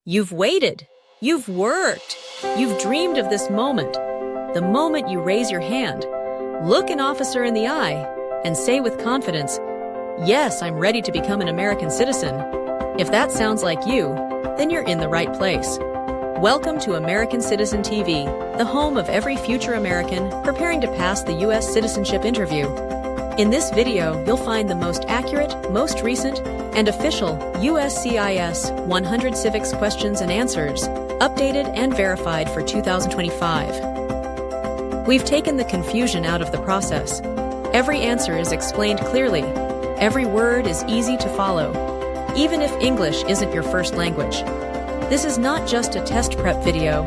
You've waited. You've worked. You've dreamed of this moment. The moment you raise your hand, look an officer in the eye, and say with confidence, "Yes, I'm ready to become an American citizen." If that sounds like you, then you're in the right place. Welcome to American Citizen TV, the home of every future American preparing to pass the U.S. citizenship interview. In this video, you'll find the most accurate, most recent, and official USCIS 100 civics questions and answers, updated and verified for 2025. We've taken the confusion out of the process. Every answer is explained clearly. Every word is easy to follow, even if English isn't your first language. This is not just a test prep video,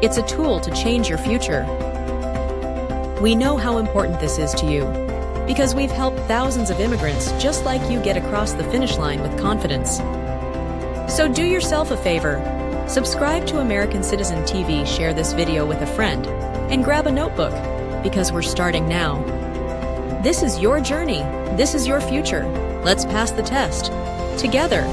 it's a tool to change your future. We know how important this is to you, because we've helped thousands of immigrants just like you get across the finish line with confidence. So do yourself a favor, subscribe to American Citizen TV, share this video with a friend, and grab a notebook, because we're starting now. This is your journey, this is your future. Let's pass the test, together.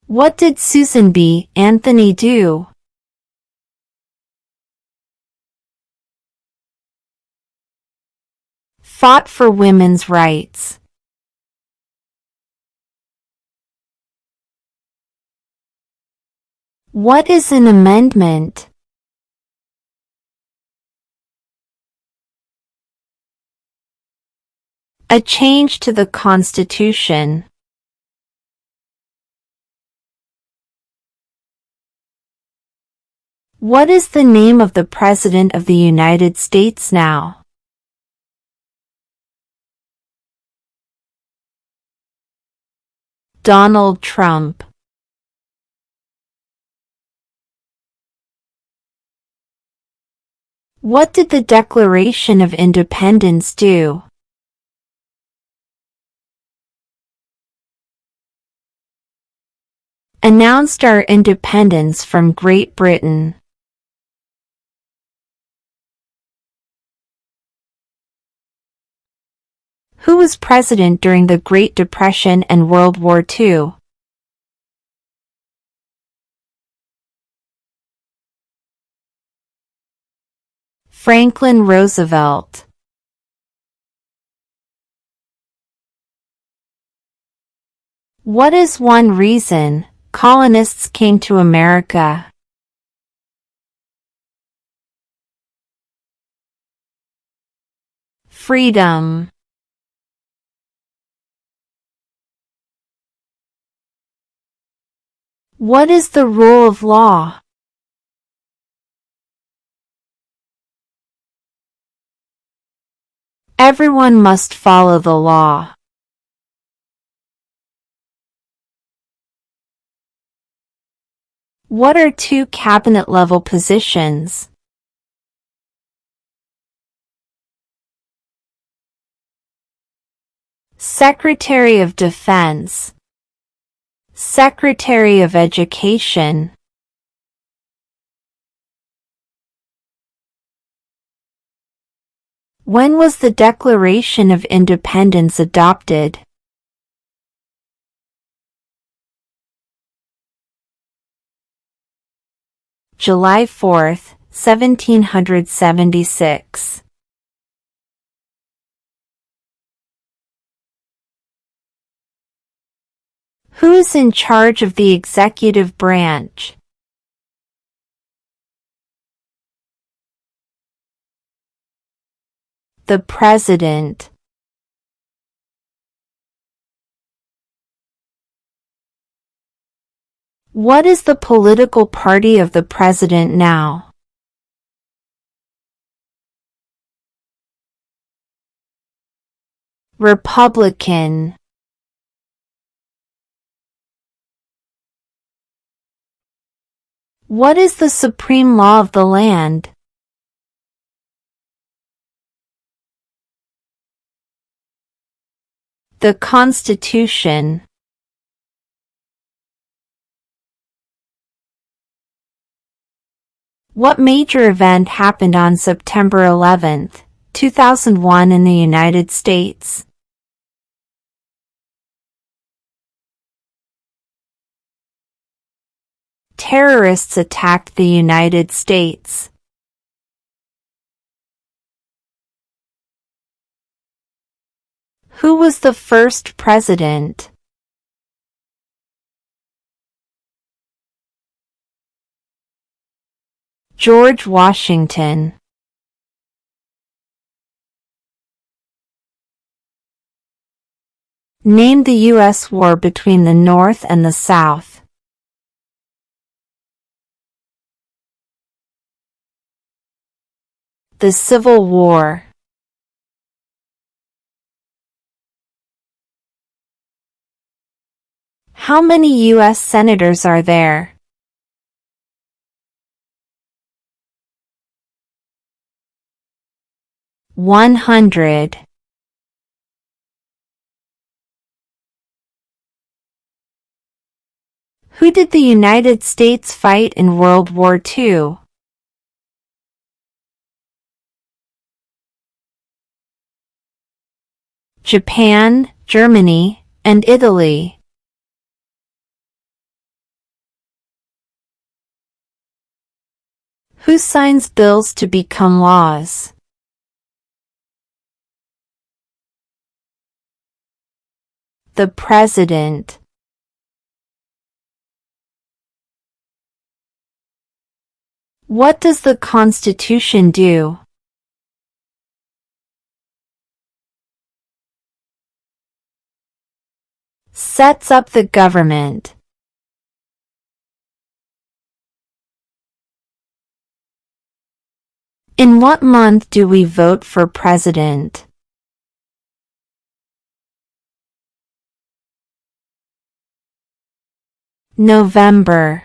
What did Susan B. Anthony do? Fought for women's rights. What is an amendment? A change to the Constitution. What is the name of the President of the United States now? Donald Trump. What did the Declaration of Independence do? Announced our independence from Great Britain. Who was president during the Great Depression and World War II? Franklin Roosevelt. What is one reason colonists came to America? Freedom. What is the rule of law? Everyone must follow the law. What are two cabinet-level positions? Secretary of Defense. Secretary of Education. When was the Declaration of Independence adopted? July 4, 1776. Who is in charge of the executive branch? The President. What is the political party of the President now? Republican. What is the supreme law of the land? The Constitution. What major event happened on September 11, 2001 in the United States? terrorists attacked the United States? Who was the first president? George Washington. Name the U.S. war between the North and the South. The Civil War. How many U.S. senators are there? 100. Who did the United States fight in World War II? Japan, Germany, and Italy. Who signs bills to become laws? The President. What does the Constitution do? Sets up the government. In what month do we vote for president? November.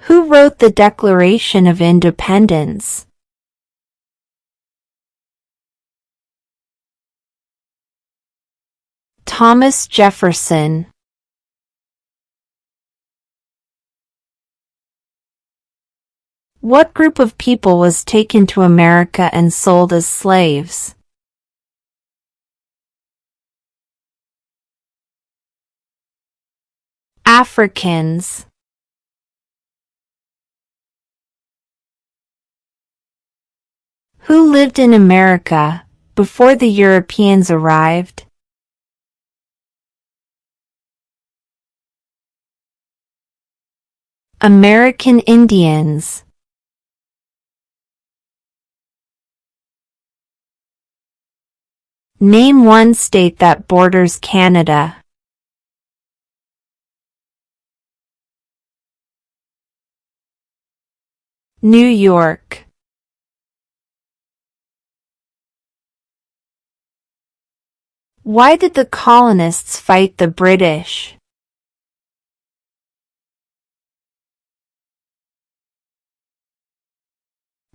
Who wrote the Declaration of Independence? Thomas Jefferson. What group of people was taken to America and sold as slaves? Africans. Who lived in America before the Europeans arrived? American Indians. Name one state that borders Canada. New York. Why did the colonists fight the British?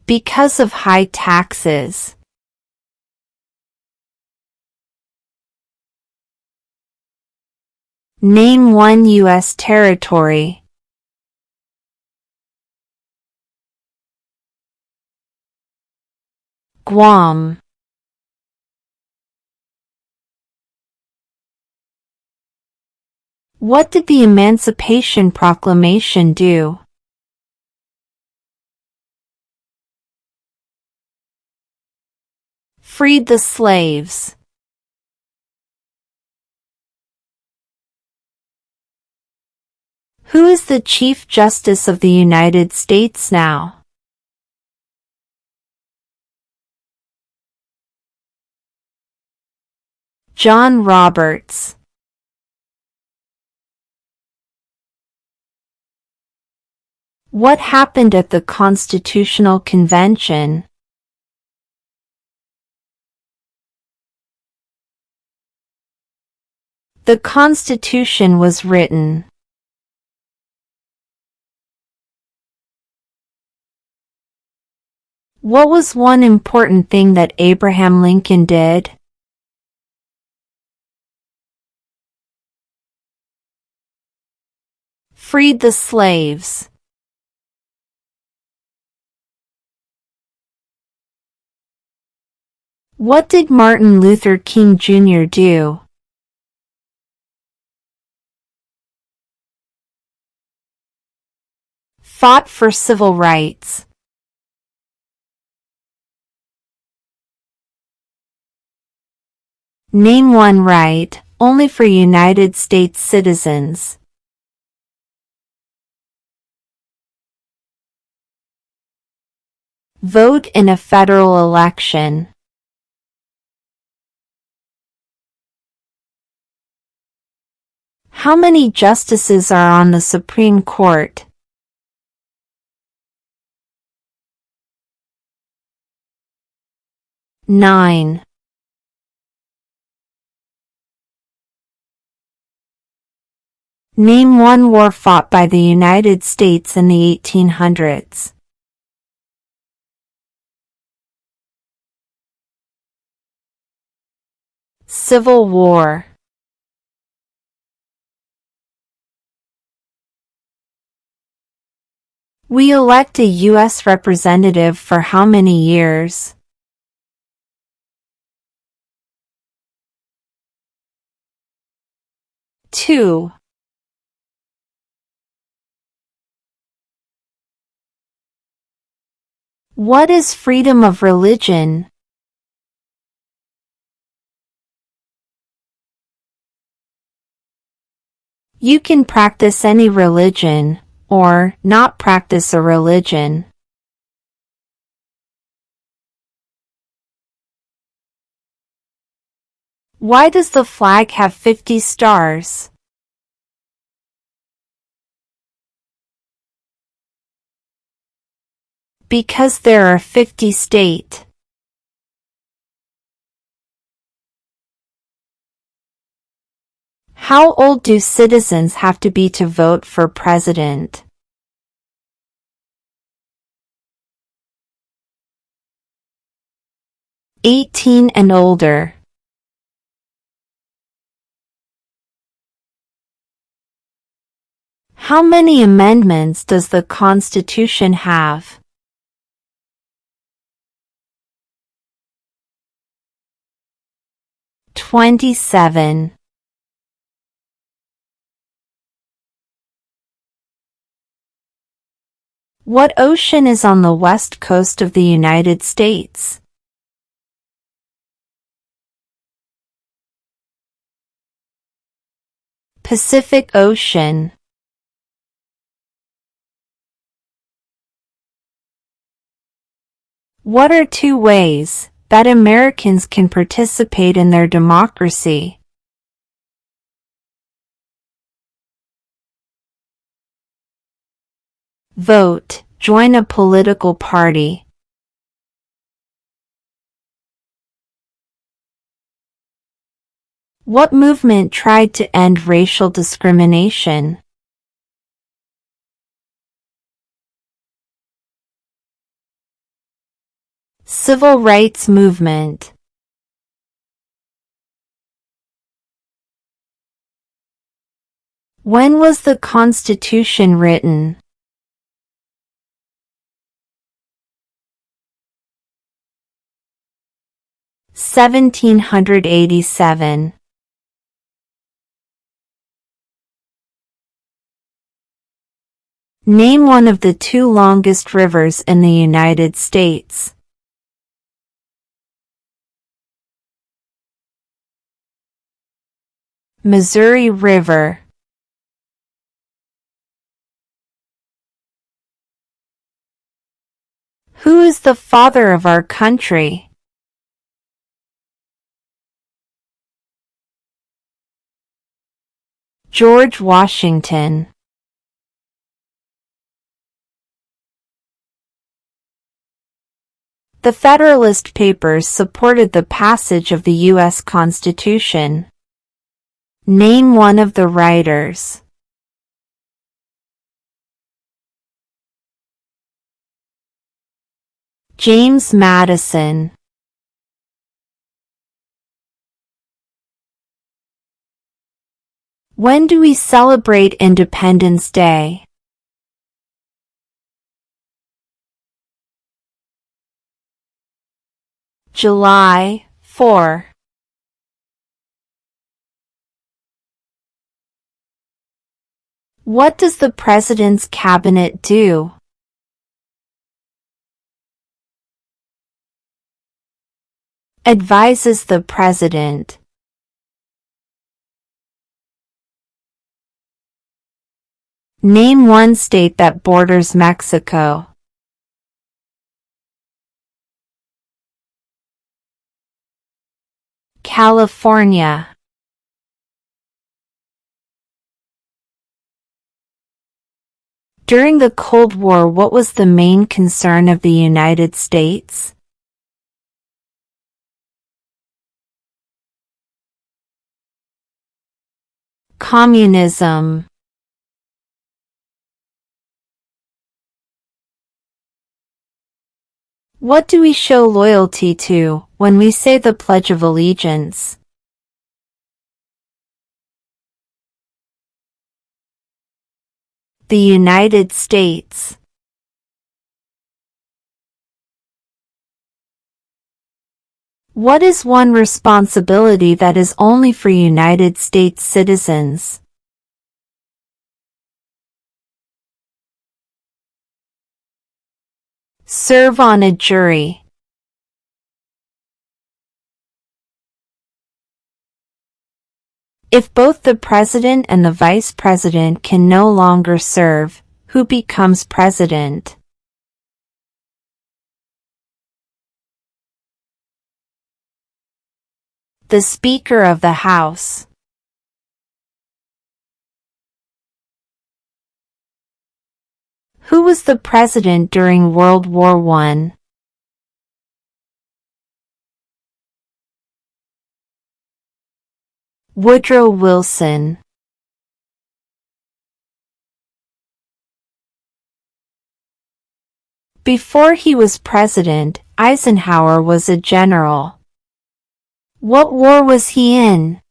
Because of high taxes. Name one U.S. territory. Guam. What did the Emancipation Proclamation do? Freed the slaves. Who is the Chief Justice of the United States now? John Roberts. What happened at the Constitutional Convention? The Constitution was written. What was one important thing that Abraham Lincoln did? Freed the slaves. What did Martin Luther King Jr. do? fought for civil rights? Name one right, only for United States citizens. Vote in a federal election. How many justices are on the Supreme Court? 9. Name one war fought by the United States in the 1800s. Civil War. We elect a U.S. representative for how many years? 2. What is freedom of religion? You can practice any religion, or not practice a religion. Why does the flag have 50 stars? Because there are 50 states. How old do citizens have to be to vote for president? 18 and older. How many amendments does the Constitution have? 27. What ocean is on the west coast of the United States? Pacific Ocean. What are 2 ways that Americans can participate in their democracy? Vote, join a political party. What movement tried to end racial discrimination? Civil rights movement. When was the Constitution written? 1787. Name one of the 2 longest rivers in the United States. Missouri River. Who is the father of our country? George Washington. The Federalist Papers supported the passage of the U.S. Constitution. Name one of the writers. James Madison. When do we celebrate Independence Day? July 4. What does the President's Cabinet do? Advises the President. Name one state that borders Mexico. California. During the Cold War, what was the main concern of the United States? Communism. What do we show loyalty to when we say the Pledge of Allegiance? The United States. What is one responsibility that is only for United States citizens? Serve on a jury. If both the President and the Vice President can no longer serve, who becomes President? The Speaker of the House. Who was the President during World War I? Woodrow Wilson. Before he was president, Eisenhower was a general. What war was he in?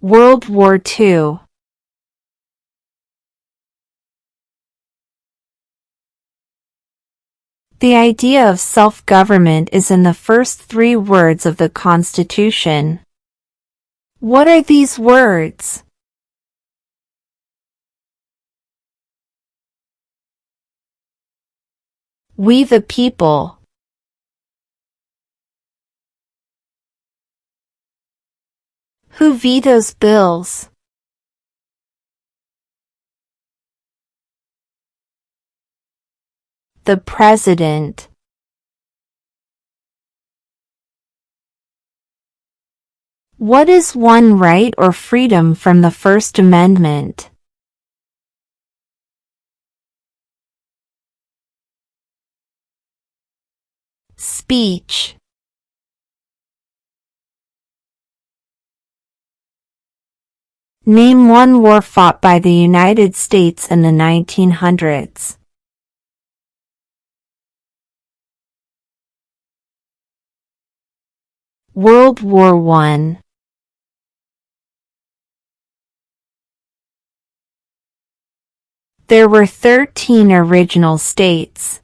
World War II. The idea of self-government is in the first 3 words of the Constitution. What are these words? We the people. Who vetoes bills? The President. What is one right or freedom from the First Amendment? Speech. Name one war fought by the United States in the 1900s. World War I. There were 13 original states.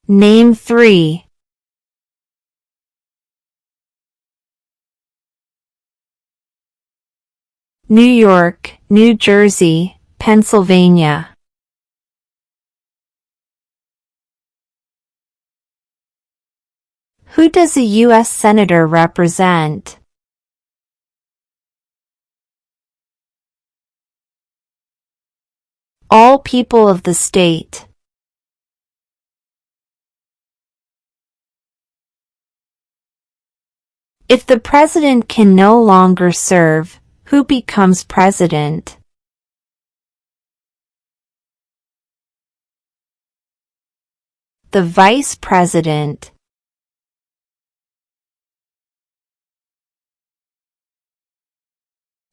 Name 3. New York, New Jersey, Pennsylvania. Who does a U.S. Senator represent? All people of the state. If the President can no longer serve, who becomes President? The Vice President.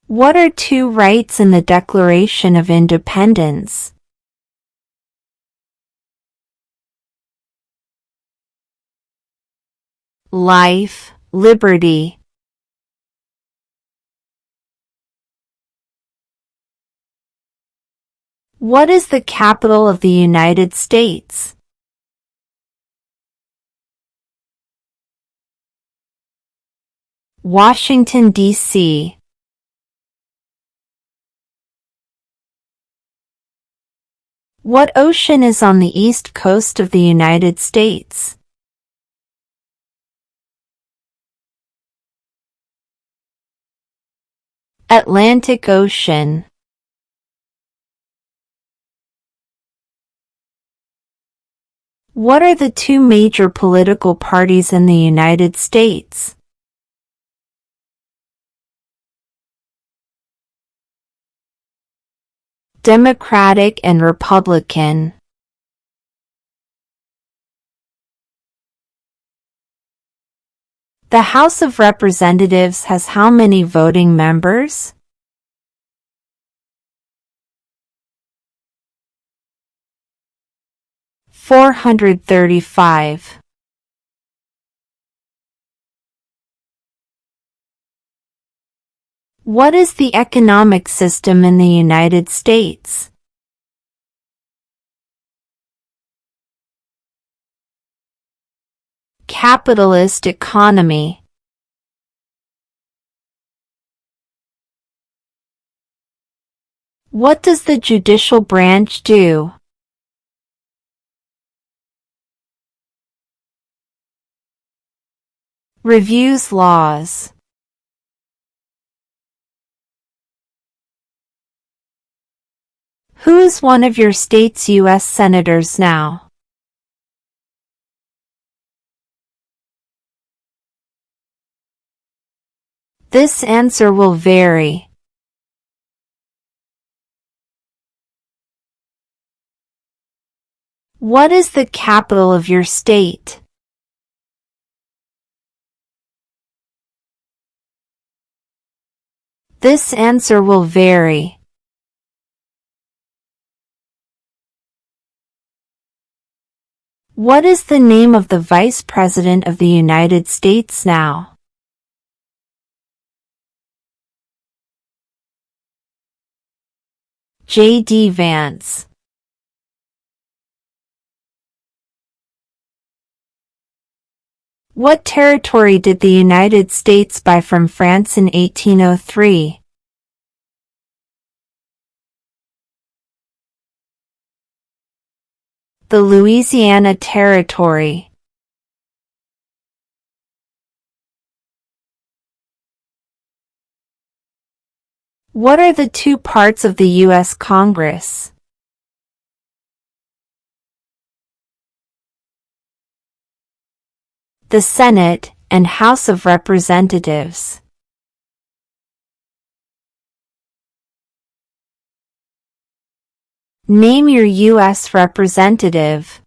What are 2 rights in the Declaration of Independence? Life, liberty. What is the capital of the United States? Washington, D.C. What ocean is on the east coast of the United States? Atlantic Ocean. What are the two major political parties in the United States? Democratic and Republican. The House of Representatives has how many voting members? 435. What is the economic system in the United States? Capitalist economy. What does the judicial branch do? Reviews laws. Who is one of your state's U.S. senators now? This answer will vary. What is the capital of your state? This answer will vary. What is the name of the Vice President of the United States now? J.D. Vance. What territory did the United States buy from France in 1803? The Louisiana Territory. What are the two parts of the U.S. Congress? The Senate and House of Representatives. Name your U.S. representative.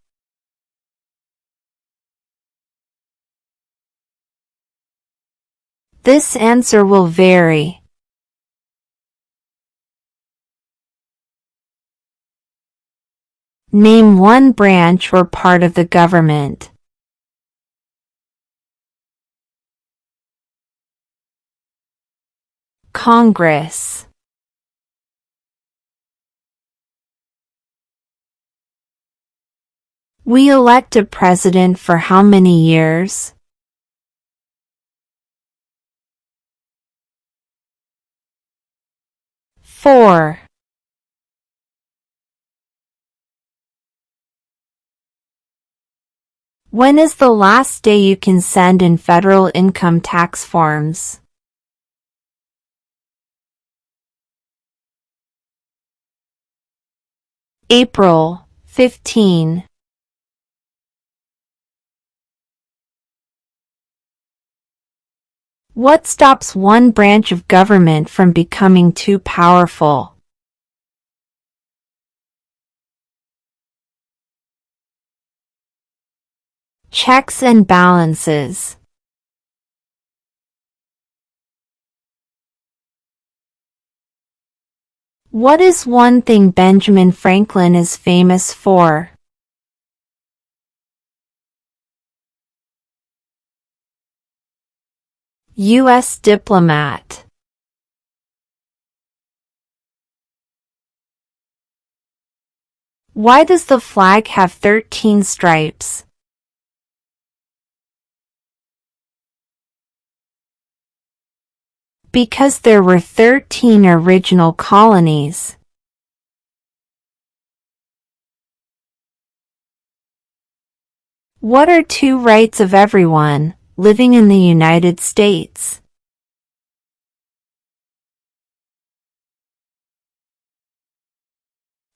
This answer will vary. Name one branch or part of the government. Congress. We elect a president for how many years? Four. When is the last day you can send in federal income tax forms? April 15. What stops one branch of government from becoming too powerful? Checks and balances. What is one thing Benjamin Franklin is famous for? U.S. diplomat. Why does the flag have 13 stripes? Because there were 13 original colonies. What are two rights of everyone living in the United States?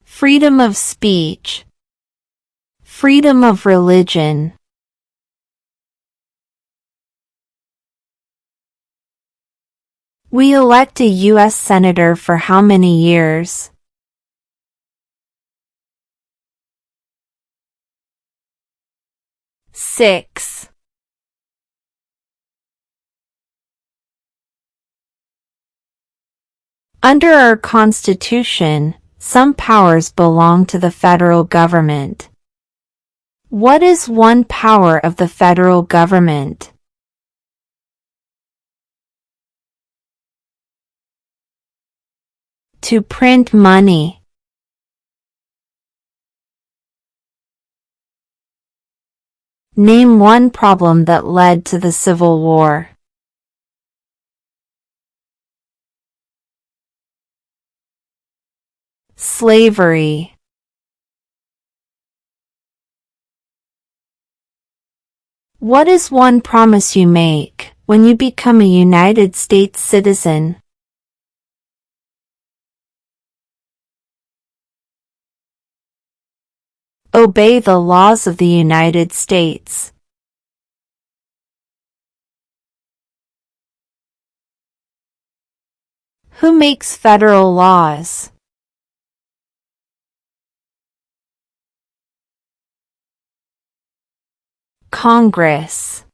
Freedom of speech. Freedom of religion. We elect a U.S. Senator for how many years? 6. Under our Constitution, some powers belong to the federal government. What is one power of the federal government? To print money. Name one problem that led to the Civil War. Slavery. What is one promise you make when you become a United States citizen? Obey the laws of the United States. Who makes federal laws? Congress.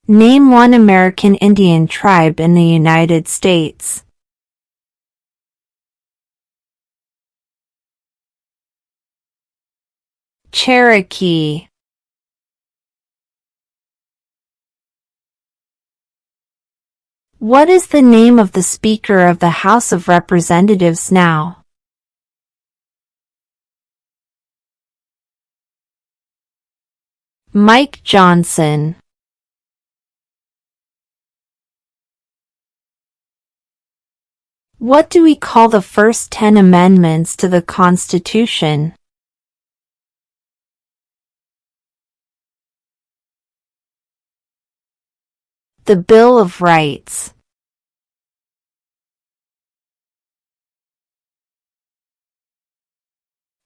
Name one American Indian tribe in the United States. Cherokee. What is the name of the Speaker of the House of Representatives now? Mike Johnson. What do we call the first 10 amendments to the Constitution? The Bill of Rights.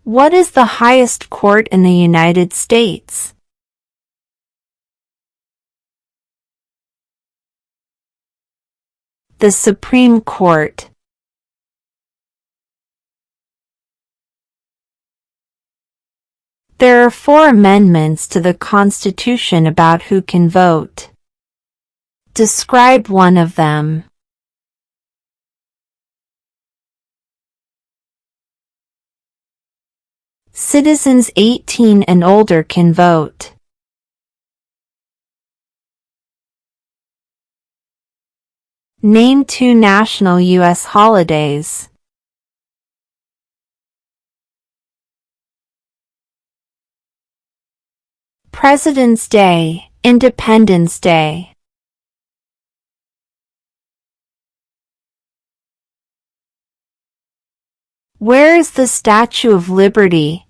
What is the highest court in the United States? The Supreme Court. There are 4 amendments to the Constitution about who can vote. Describe one of them. Citizens 18 and older can vote. Name 2 national U.S. holidays. President's Day, Independence Day. Where is the Statue of Liberty?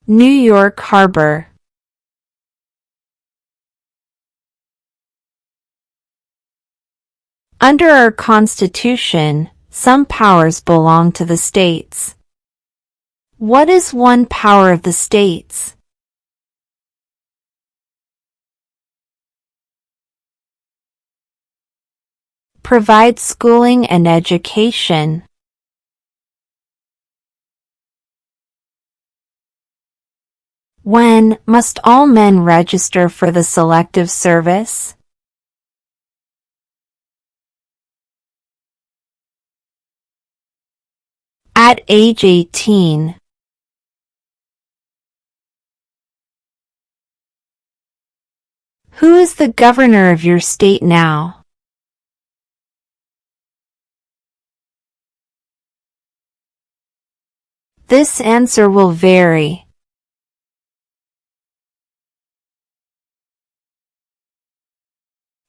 New York Harbor. Under our Constitution, some powers belong to the states. What is one power of the states? Provide schooling and education. When must all men register for the Selective Service? At age 18. Who is the governor of your state now? This answer will vary.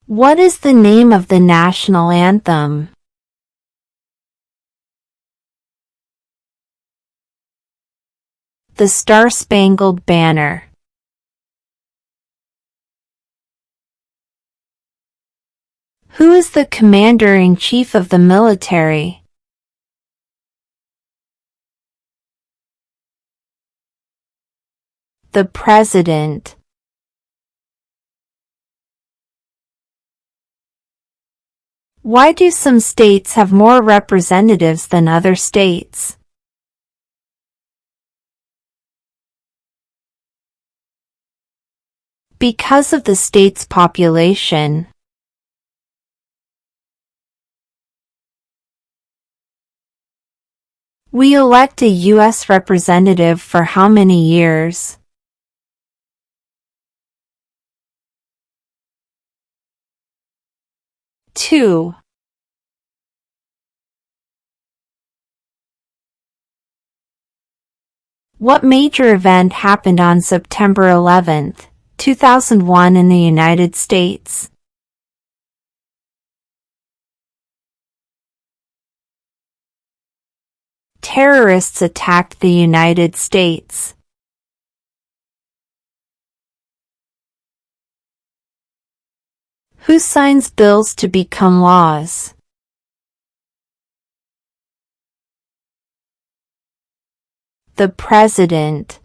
What is the name of the national anthem? The Star-Spangled Banner. Who is the Commander-in-Chief of the military? The President. Why do some states have more representatives than other states? Because of the state's population. We elect a U.S. representative for how many years? 2. What major event happened on September 11, 2001 in the United States? Terrorists attacked the United States. Who signs bills to become laws? The President.